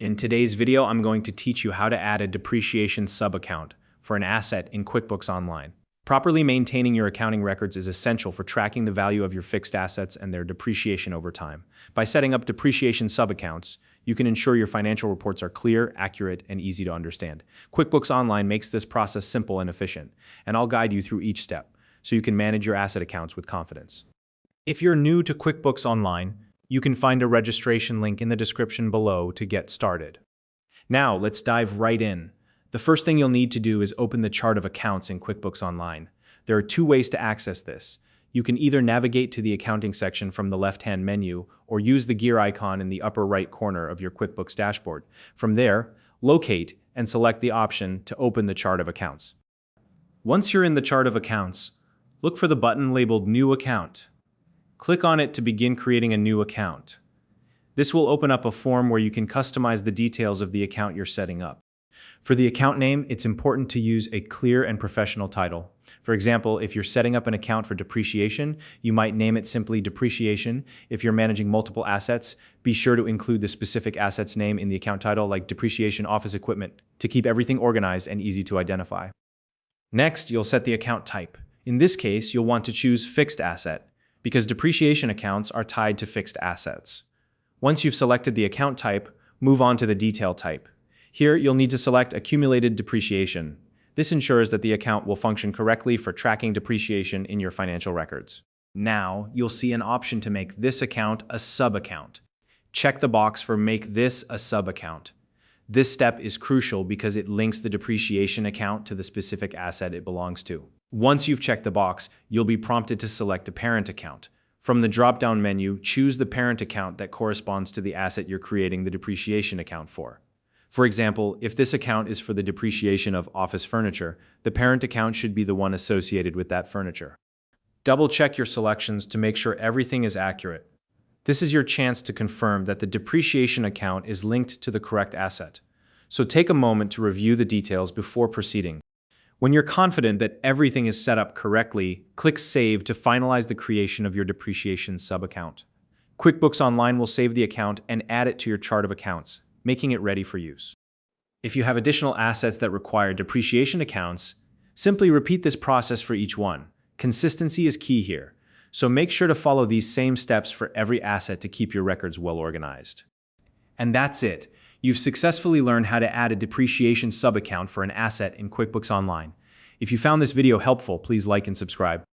In today's video, I'm going to teach you how to add a depreciation sub-account for an asset in QuickBooks Online. Properly maintaining your accounting records is essential for tracking the value of your fixed assets and their depreciation over time. By setting up depreciation sub-accounts, you can ensure your financial reports are clear, accurate, and easy to understand. QuickBooks Online makes this process simple and efficient, and I'll guide you through each step so you can manage your asset accounts with confidence. If you're new to QuickBooks Online, you can find a registration link in the description below to get started. Now, let's dive right in. The first thing you'll need to do is open the chart of accounts in QuickBooks Online. There are two ways to access this. You can either navigate to the accounting section from the left-hand menu or use the gear icon in the upper right corner of your QuickBooks dashboard. From there, locate and select the option to open the chart of accounts. Once you're in the chart of accounts, look for the button labeled New Account. Click on it to begin creating a new account. This will open up a form where you can customize the details of the account you're setting up. For the account name, it's important to use a clear and professional title. For example, if you're setting up an account for depreciation, you might name it simply Depreciation. If you're managing multiple assets, be sure to include the specific asset's name in the account title, like Depreciation Office Equipment, to keep everything organized and easy to identify. Next, you'll set the account type. In this case, you'll want to choose Fixed Asset, because depreciation accounts are tied to fixed assets. Once you've selected the account type, move on to the detail type. Here, you'll need to select Accumulated Depreciation. This ensures that the account will function correctly for tracking depreciation in your financial records. Now, you'll see an option to make this account a sub-account. Check the box for Make this a sub-account. This step is crucial because it links the depreciation account to the specific asset it belongs to. Once you've checked the box, you'll be prompted to select a parent account. From the drop-down menu, choose the parent account that corresponds to the asset you're creating the depreciation account for. For example, if this account is for the depreciation of office furniture, the parent account should be the one associated with that furniture. Double-check your selections to make sure everything is accurate. This is your chance to confirm that the depreciation account is linked to the correct asset. So take a moment to review the details before proceeding. When you're confident that everything is set up correctly, click Save to finalize the creation of your depreciation sub-account. QuickBooks Online will save the account and add it to your chart of accounts, making it ready for use. If you have additional assets that require depreciation accounts, simply repeat this process for each one. Consistency is key here, so make sure to follow these same steps for every asset to keep your records well organized. And that's it. You've successfully learned how to add a depreciation sub-account for an asset in QuickBooks Online. If you found this video helpful, please like and subscribe.